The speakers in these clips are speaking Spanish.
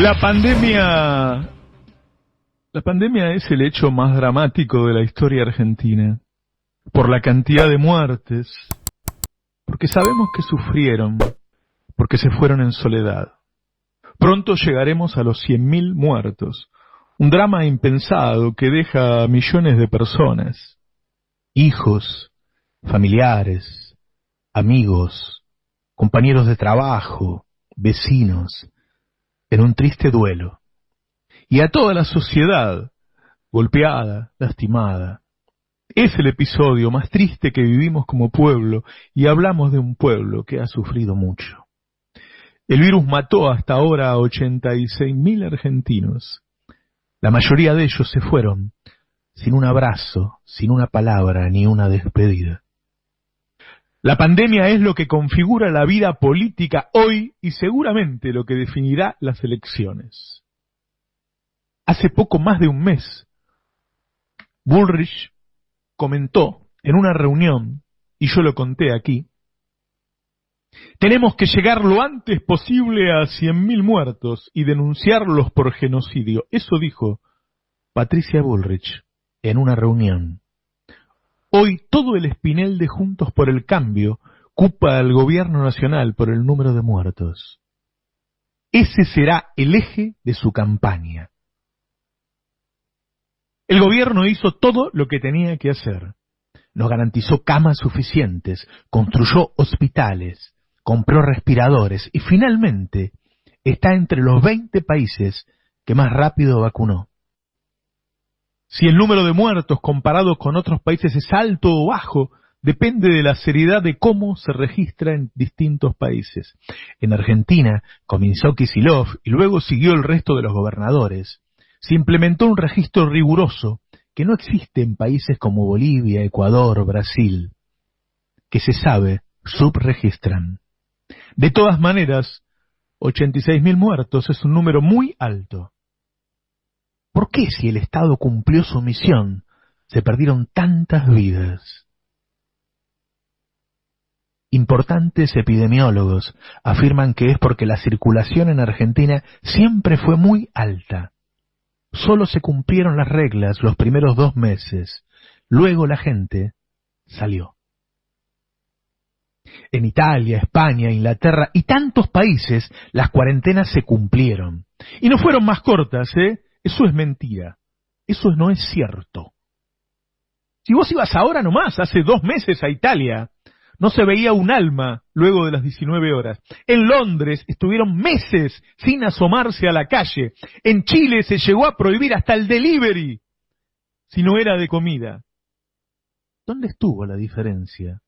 La pandemia es el hecho más dramático de la historia argentina, por la cantidad de muertes, porque sabemos que sufrieron, porque se fueron en soledad. Pronto llegaremos a los 100.000 muertos, un drama impensado que deja a millones de personas, hijos, familiares, amigos, compañeros de trabajo, vecinos, en un triste duelo, y a toda la sociedad, golpeada, lastimada. Es el episodio más triste que vivimos como pueblo, y hablamos de un pueblo que ha sufrido mucho. El virus mató hasta ahora a 86.000 argentinos. La mayoría de ellos se fueron sin un abrazo, sin una palabra, ni una despedida. La pandemia es lo que configura la vida política hoy y seguramente lo que definirá las elecciones. Hace poco más de un mes, Bullrich comentó en una reunión, y yo lo conté aquí, tenemos que llegar lo antes posible a 100.000 muertos y denunciarlos por genocidio. Eso dijo Patricia Bullrich en una reunión. Hoy todo el espinel de Juntos por el Cambio culpa al gobierno nacional por el número de muertos. Ese será el eje de su campaña. El gobierno hizo todo lo que tenía que hacer. Nos garantizó camas suficientes, construyó hospitales, compró respiradores y finalmente está entre los 20 países que más rápido vacunó. Si el número de muertos comparado con otros países es alto o bajo, depende de la seriedad de cómo se registra en distintos países. En Argentina comenzó Kicillof y luego siguió el resto de los gobernadores. Se implementó un registro riguroso que no existe en países como Bolivia, Ecuador, Brasil, que se sabe, subregistran. De todas maneras, 86.000 muertos es un número muy alto. ¿Por qué, si el Estado cumplió su misión, se perdieron tantas vidas? Importantes epidemiólogos afirman que es porque la circulación en Argentina siempre fue muy alta. Solo se cumplieron las reglas los primeros 2 meses. Luego la gente salió. En Italia, España, Inglaterra y tantos países, las cuarentenas se cumplieron. Y no fueron más cortas, ¿eh? Eso es mentira. Eso no es cierto. Si vos ibas ahora nomás, hace 2 meses a Italia, no se veía un alma luego de las 19 horas. En Londres estuvieron meses sin asomarse a la calle. En Chile se llegó a prohibir hasta el delivery, si no era de comida. ¿Dónde estuvo la diferencia?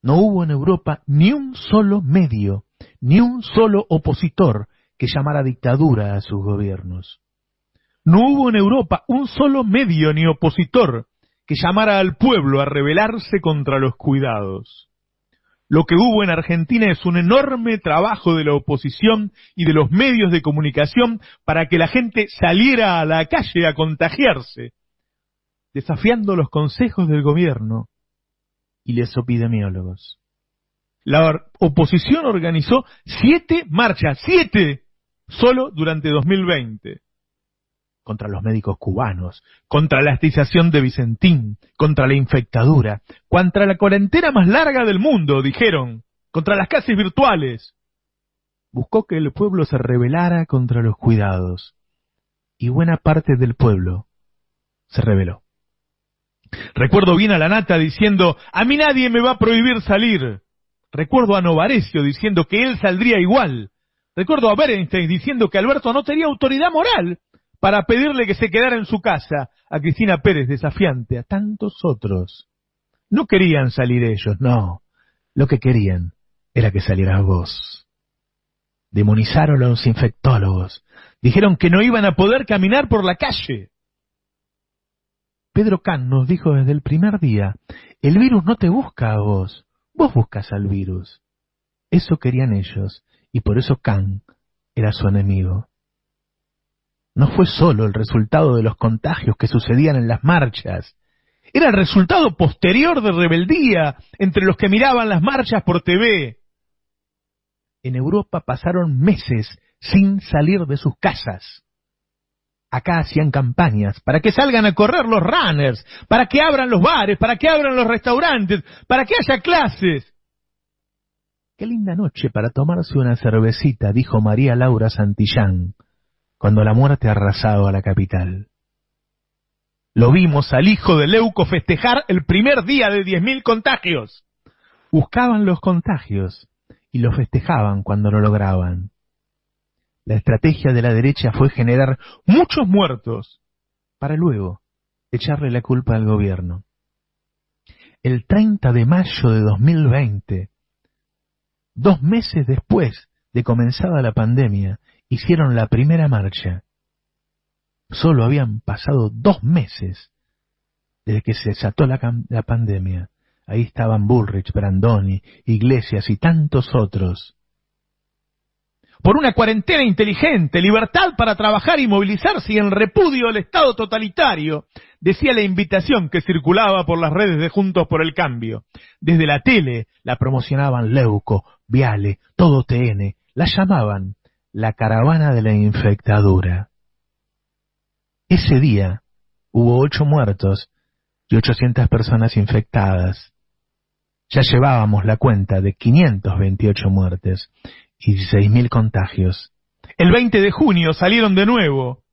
No hubo en Europa ni un solo medio, ni un solo opositor que llamara dictadura a sus gobiernos. No hubo en Europa un solo medio ni opositor que llamara al pueblo a rebelarse contra los cuidados. Lo que hubo en Argentina es un enorme trabajo de la oposición y de los medios de comunicación para que la gente saliera a la calle a contagiarse, desafiando los consejos del gobierno y los epidemiólogos. La oposición organizó 7 marchas, 7, solo durante 2020. Contra los médicos cubanos, contra la estización de Vicentín, contra la infectadura, contra la cuarentena más larga del mundo, dijeron, contra las clases virtuales. Buscó que el pueblo se rebelara contra los cuidados, y buena parte del pueblo se rebeló. Recuerdo bien a la Nata diciendo, a mí nadie me va a prohibir salir. Recuerdo a Novarecio diciendo que él saldría igual. Recuerdo a Berenstein diciendo que Alberto no tenía autoridad moral para pedirle que se quedara en su casa, a Cristina Pérez desafiante, a tantos otros. No querían salir ellos, no. Lo que querían era que salieras vos. Demonizaron a los infectólogos. Dijeron que no iban a poder caminar por la calle. Pedro Kant nos dijo desde el primer día, el virus no te busca a vos, vos buscas al virus. Eso querían ellos, y por eso Kant era su enemigo. No fue solo el resultado de los contagios que sucedían en las marchas, era el resultado posterior de rebeldía entre los que miraban las marchas por TV. En Europa pasaron meses sin salir de sus casas. Acá hacían campañas para que salgan a correr los runners, para que abran los bares, para que abran los restaurantes, para que haya clases. Qué linda noche para tomarse una cervecita, dijo María Laura Santillán, cuando la muerte arrasaba a la capital. Lo vimos al hijo de Leuco festejar el primer día de 10.000 contagios. Buscaban los contagios y lo festejaban cuando lo lograban. La estrategia de la derecha fue generar muchos muertos para luego echarle la culpa al gobierno. El 30 de mayo de 2020, 2 meses después de comenzada la pandemia, hicieron la primera marcha. Solo habían pasado 2 meses desde que se desató la pandemia. Ahí estaban Bullrich, Brandoni, Iglesias y tantos otros. Por una cuarentena inteligente, libertad para trabajar y movilizarse y en repudio al Estado totalitario, decía la invitación que circulaba por las redes de Juntos por el Cambio. Desde la tele la promocionaban Leuco, Viale, Todo TN, la llamaban la caravana de la infectadura. Ese día hubo 8 muertos y 800 personas infectadas. Ya llevábamos la cuenta de 528 muertes y 16.000 contagios. El 20 de junio salieron de nuevo.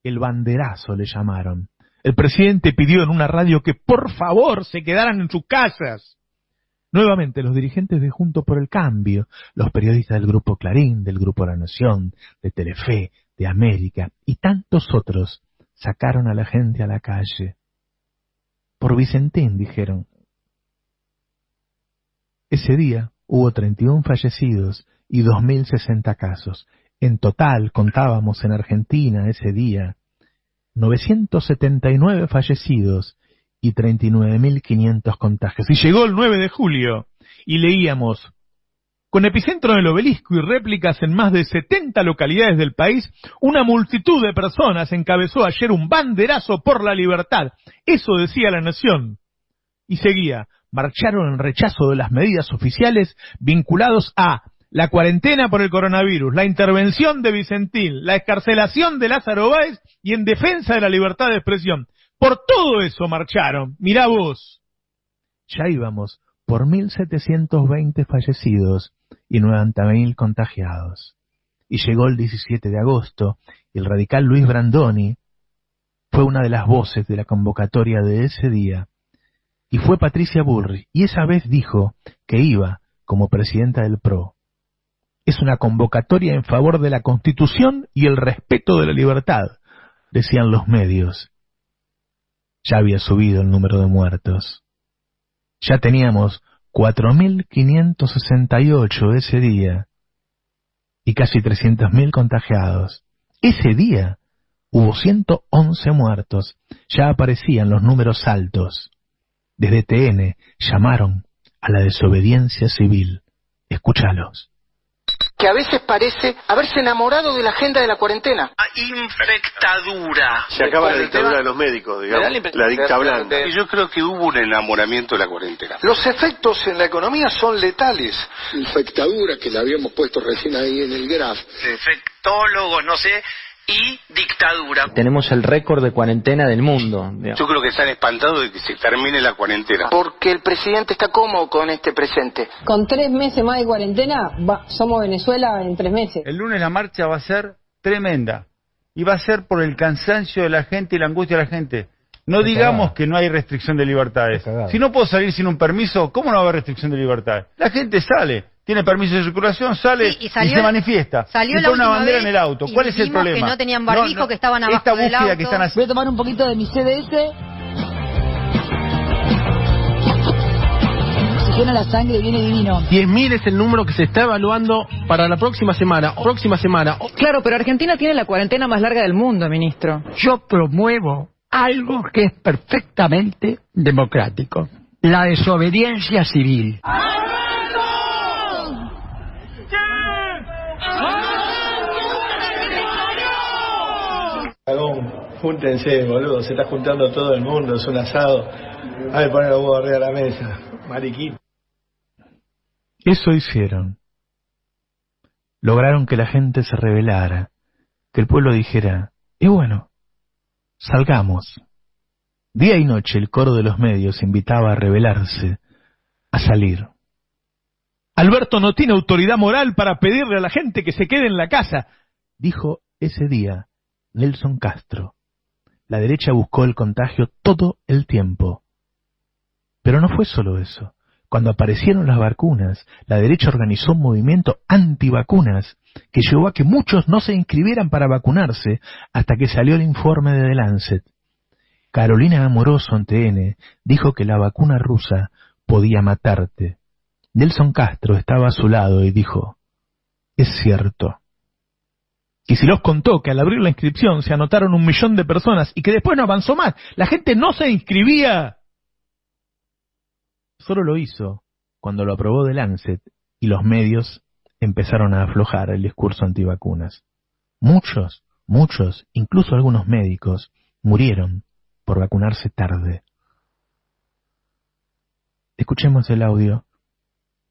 El banderazo le llamaron. El presidente pidió en una radio que por favor se quedaran en sus casas. Nuevamente los dirigentes de Juntos por el Cambio, los periodistas del Grupo Clarín, del Grupo La Nación, de Telefe, de América y tantos otros sacaron a la gente a la calle. Por Vicentín, dijeron. Ese día hubo 31 fallecidos y 2.060 casos. En total, contábamos en Argentina ese día, 979 fallecidos y 39.500 contagios. Y llegó el 9 de julio y leíamos: con epicentro en el Obelisco y réplicas en más de 70 localidades del país, una multitud de personas encabezó ayer un banderazo por la libertad. Eso decía La Nación. Y seguía: marcharon en rechazo de las medidas oficiales vinculados a la cuarentena por el coronavirus, la intervención de Vicentín, la excarcelación de Lázaro Báez y en defensa de la libertad de expresión. Por todo eso marcharon. Mirá vos. Ya íbamos por 1.720 fallecidos y 90.000 contagiados. Y llegó el 17 de agosto y el radical Luis Brandoni fue una de las voces de la convocatoria de ese día. Y fue Patricia Bullrich, y esa vez dijo que iba como presidenta del PRO. Es una convocatoria en favor de la Constitución y el respeto de la libertad, decían los medios. Ya había subido el número de muertos. Ya teníamos 4.568 ese día y casi 300.000 contagiados. Ese día hubo 111 muertos. Ya aparecían los números altos. Desde TN llamaron a la desobediencia civil. Escúchalos. Que a veces parece haberse enamorado de la agenda de la cuarentena. Infectadura. Se acaba la dictadura de los médicos, digamos, la dicta blanda. Y yo creo que hubo un enamoramiento de la cuarentena. Los efectos en la economía son letales. Infectadura, que la habíamos puesto recién ahí en el graph. Infectólogos, no sé, y dictadura. Tenemos el récord de cuarentena del mundo. Yo creo que están espantados de que se termine la cuarentena. Porque el presidente está cómodo con este presente. Con 3 meses más de cuarentena, somos Venezuela en 3 meses. El lunes la marcha va a ser tremenda. Y va a ser por el cansancio de la gente y la angustia de la gente. No digamos que no hay restricción de libertades. Si no puedo salir sin un permiso, ¿cómo no va a haber restricción de libertades? La gente sale, tiene permiso de circulación, sale y se manifiesta. Salió y pone una bandera en el auto. ¿Cuál es el problema? Que no tenían barbijo, que estaban abajo esta del búsqueda auto. Que están haciendo. Voy a tomar un poquito de mi CDS. Oxigena la sangre, viene divino. 10.000 es el número que se está evaluando para la próxima semana. Claro, pero Argentina tiene la cuarentena más larga del mundo, ministro. Yo promuevo algo que es perfectamente democrático: la desobediencia civil. Júntense, boludo, se está juntando todo el mundo, es un asado. A ver, poner los huevos arriba de la mesa, mariquín. Eso hicieron. lograron que la gente se rebelara, que el pueblo dijera, y bueno, salgamos. Día y noche el coro de los medios invitaba a rebelarse, a salir. Alberto no tiene autoridad moral para pedirle a la gente que se quede en la casa, dijo ese día Nelson Castro. La derecha buscó el contagio todo el tiempo. Pero no fue solo eso. Cuando aparecieron las vacunas, la derecha organizó un movimiento antivacunas que llevó a que muchos no se inscribieran para vacunarse hasta que salió el informe de The Lancet. Carolina Amoroso en TN dijo que la vacuna rusa podía matarte. Nelson Castro estaba a su lado y dijo, es cierto. Kicillof contó que al abrir la inscripción se anotaron 1 millón de personas y que después no avanzó más. La gente no se inscribía. Solo lo hizo cuando lo aprobó The Lancet y los medios empezaron a aflojar el discurso antivacunas. Muchos, incluso algunos médicos, murieron por vacunarse tarde. Escuchemos el audio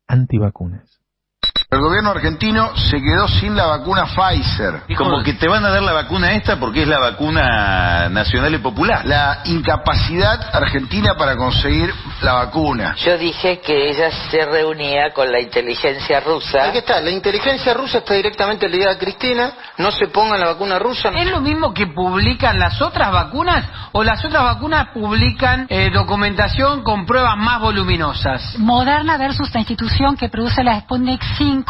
antivacunas. El gobierno argentino se quedó sin la vacuna Pfizer. Como que te van a dar la vacuna esta porque es la vacuna nacional y popular. La incapacidad argentina para conseguir la vacuna. Yo dije que ella se reunía con la inteligencia rusa. Aquí está, la inteligencia rusa está directamente ligada a Cristina, no se pongan la vacuna rusa. ¿Es lo mismo que publican las otras vacunas o las otras vacunas publican documentación con pruebas más voluminosas? Moderna versus la institución que produce la Sputnik 5.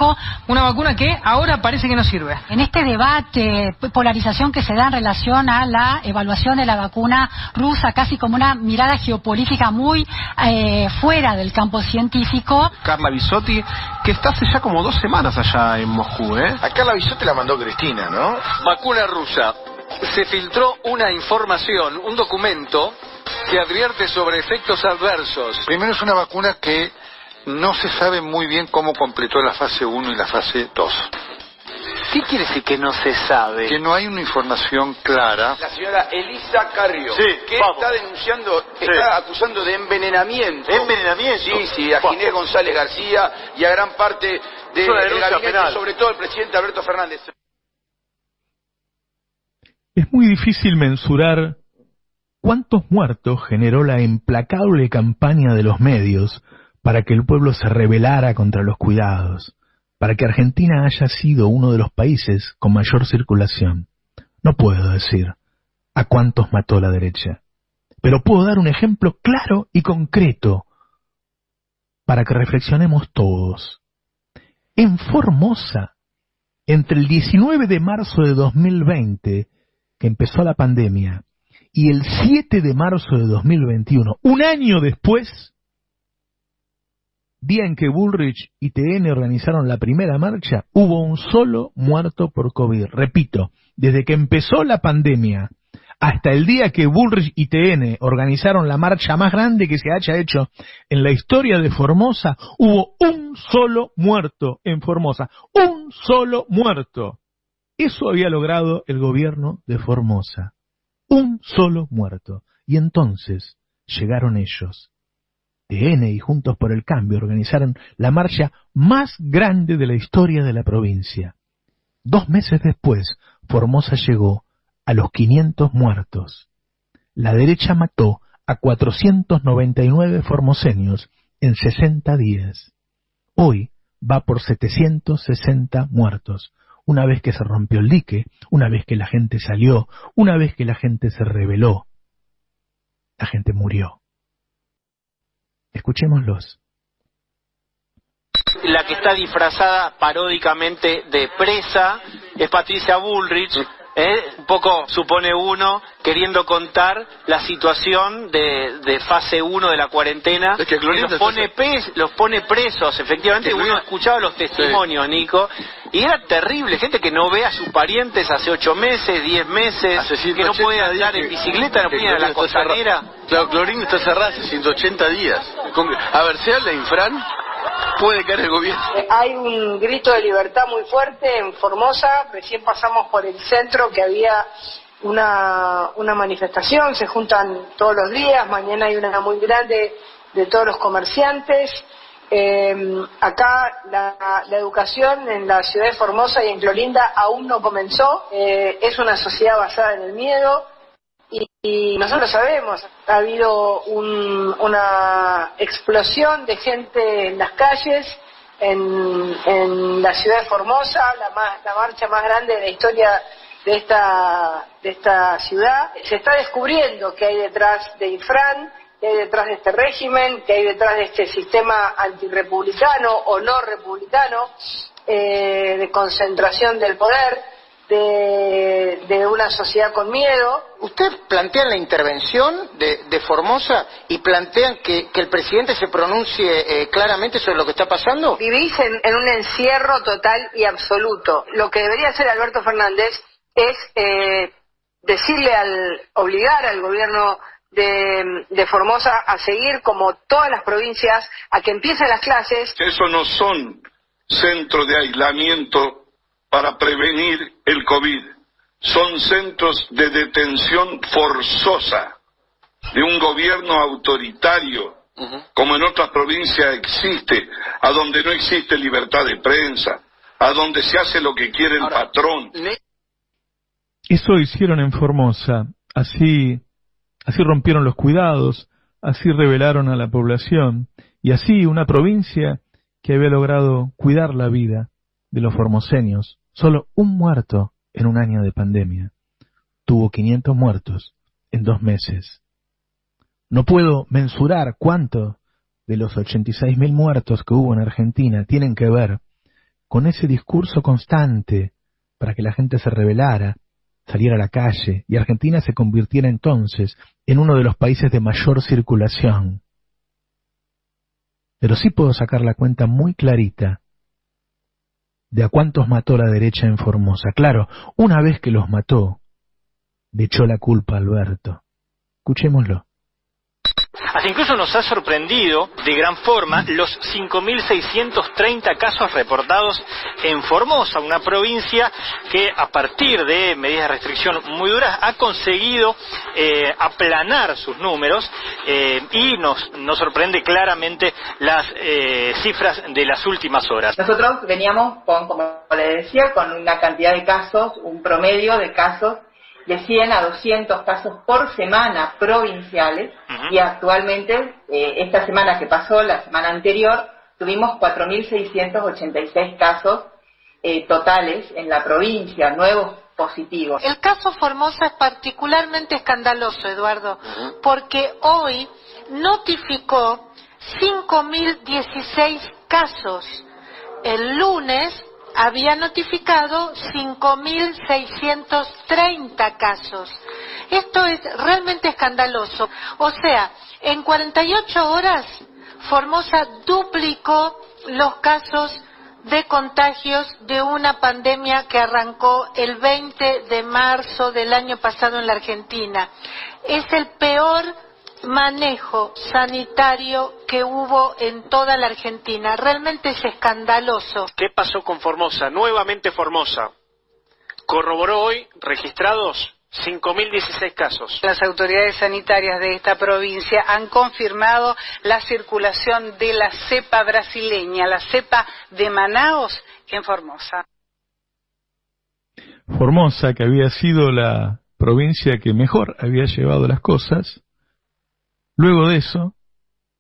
Una vacuna que ahora parece que no sirve. En este debate, polarización que se da en relación a la evaluación de la vacuna rusa, casi como una mirada geopolítica muy fuera del campo científico. Carla Bisotti, que está hace ya como 2 semanas allá en Moscú, ¿eh? A Carla Bisotti la mandó Cristina, ¿no? Vacuna rusa. Se filtró una información, un documento que advierte sobre efectos adversos. Primero es una vacuna que no se sabe muy bien cómo completó la fase 1 y la fase 2. ¿Qué quiere decir que no se sabe? Que no hay una información clara. La señora Elisa Carrió, que está denunciando, está acusando de envenenamiento. ¿Envenenamiento? Sí, a Ginés González García y a gran parte del gabinete, penal. Sobre todo el presidente Alberto Fernández. Es muy difícil mensurar cuántos muertos generó la implacable campaña de los medios para que el pueblo se rebelara contra los cuidados, para que Argentina haya sido uno de los países con mayor circulación. No puedo decir a cuántos mató la derecha, pero puedo dar un ejemplo claro y concreto para que reflexionemos todos. En Formosa, entre el 19 de marzo de 2020, que empezó la pandemia, y el 7 de marzo de 2021, un año después, día en que Bullrich y TN organizaron la primera marcha, hubo un solo muerto por COVID. Repito, desde que empezó la pandemia hasta el día que Bullrich y TN organizaron la marcha más grande que se haya hecho en la historia de Formosa, hubo un solo muerto en Formosa. ¡Un solo muerto! Eso había logrado el gobierno de Formosa. Un solo muerto. Y entonces llegaron ellos. TN y Juntos por el Cambio organizaron la marcha más grande de la historia de la provincia. 2 meses después, Formosa llegó a los 500 muertos. La derecha mató a 499 formoseños en 60 días. Hoy va por 760 muertos. Una vez que se rompió el dique, una vez que la gente salió, una vez que la gente se rebeló, la gente murió. Escuchémoslos. La que está disfrazada paródicamente de presa es Patricia Bullrich, un poco, supone uno, queriendo contar la situación de fase 1 de la cuarentena, es que los pone presos, efectivamente. Uno escuchaba los testimonios, Nico, y era terrible, gente que no ve a sus parientes hace 8 meses, 10 meses, que no puede andar en bicicleta, no puede ir a la costanera. Claro, Clorinda está cerrada hace 180 días. A ver, se habla Infran, puede caer el gobierno. Hay un grito de libertad muy fuerte en Formosa. Recién pasamos por el centro que había una manifestación, se juntan todos los días. Mañana hay una muy grande de todos los comerciantes. Acá la educación en la ciudad de Formosa y en Clorinda aún no comenzó. Es una sociedad basada en el miedo y nosotros sabemos, ha habido una explosión de gente en las calles en la ciudad de Formosa, la marcha más grande de la historia de esta ciudad. Se está descubriendo qué hay detrás de Infran, qué hay detrás de este régimen, qué hay detrás de este sistema antirrepublicano o no republicano, de concentración del poder, de una sociedad con miedo. Usted plantea la intervención de Formosa y plantean que el presidente se pronuncie claramente sobre lo que está pasando. Vivís en un encierro total y absoluto. Lo que debería hacer Alberto Fernández es obligar al gobierno de Formosa a seguir, como todas las provincias, a que empiecen las clases. Eso no son centros de aislamiento para prevenir el COVID. Son centros de detención forzosa de un gobierno autoritario, como en otras provincias existe, a donde no existe libertad de prensa, a donde se hace lo que quiere el patrón. Eso hicieron en Formosa, así rompieron los cuidados, así rebelaron a la población, y así una provincia que había logrado cuidar la vida de los formoseños. Solo un muerto en un año de pandemia. Tuvo 500 muertos en 2 meses. No puedo mensurar cuánto de los 86.000 muertos que hubo en Argentina tienen que ver con ese discurso constante para que la gente se rebelara, saliera a la calle, y Argentina se convirtiera entonces en uno de los países de mayor circulación. Pero sí puedo sacar la cuenta muy clarita de a cuántos mató la derecha en Formosa. Claro, una vez que los mató, le echó la culpa a Alberto. Escuchémoslo. Así incluso nos ha sorprendido de gran forma los 5.630 casos reportados en Formosa, una provincia que a partir de medidas de restricción muy duras ha conseguido aplanar sus números y nos sorprende claramente las cifras de las últimas horas. Nosotros veníamos como le decía, con una cantidad de casos, un promedio de casos de 100 a 200 casos por semana provinciales, y actualmente, esta semana que pasó, la semana anterior, tuvimos 4.686 casos totales en la provincia, nuevos positivos. El caso Formosa es particularmente escandaloso, Eduardo, porque hoy notificó 5.016 casos. El lunes había notificado 5.630 casos. Esto es realmente escandaloso. O sea, en 48 horas, Formosa duplicó los casos de contagios de una pandemia que arrancó el 20 de marzo del año pasado en la Argentina. Es el peor manejo sanitario que hubo en toda la Argentina. Realmente es escandaloso. ¿Qué pasó con Formosa? Nuevamente Formosa corroboró hoy registrados 5.016 casos. Las autoridades sanitarias de esta provincia han confirmado la circulación de la cepa brasileña, la cepa de Manaos, en Formosa. Formosa, que había sido la provincia que mejor había llevado las cosas. Luego de eso,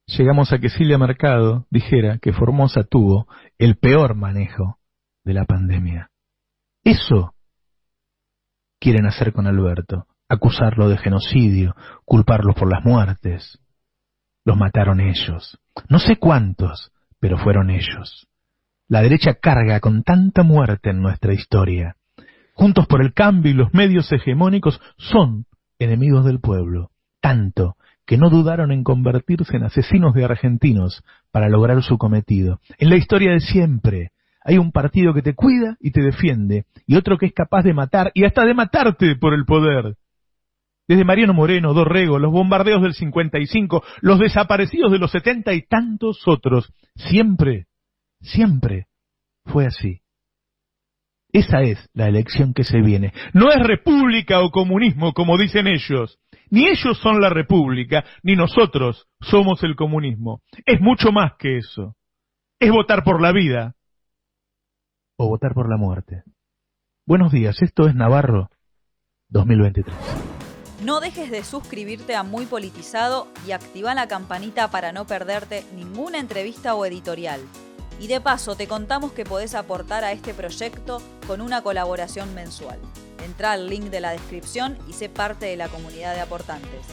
llegamos a que Silvia Mercado dijera que Formosa tuvo el peor manejo de la pandemia. Eso quieren hacer con Alberto, acusarlo de genocidio, culparlo por las muertes. Los mataron ellos. No sé cuántos, pero fueron ellos. La derecha carga con tanta muerte en nuestra historia. Juntos por el Cambio y los medios hegemónicos son enemigos del pueblo, tanto que no dudaron en convertirse en asesinos de argentinos para lograr su cometido. En la historia de siempre hay un partido que te cuida y te defiende, y otro que es capaz de matar y hasta de matarte por el poder. Desde Mariano Moreno, Dorrego, los bombardeos del 55, los desaparecidos de los 70 y tantos otros, siempre fue así. Esa es la elección que se viene. No es república o comunismo, como dicen ellos. Ni ellos son la república, ni nosotros somos el comunismo. Es mucho más que eso. ¿Es votar por la vida o votar por la muerte? Buenos días, esto es Navarro 2023. No dejes de suscribirte a Muy Politizado y activa la campanita para no perderte ninguna entrevista o editorial. Y de paso te contamos que podés aportar a este proyecto con una colaboración mensual. Entrá al link de la descripción y sé parte de la comunidad de aportantes.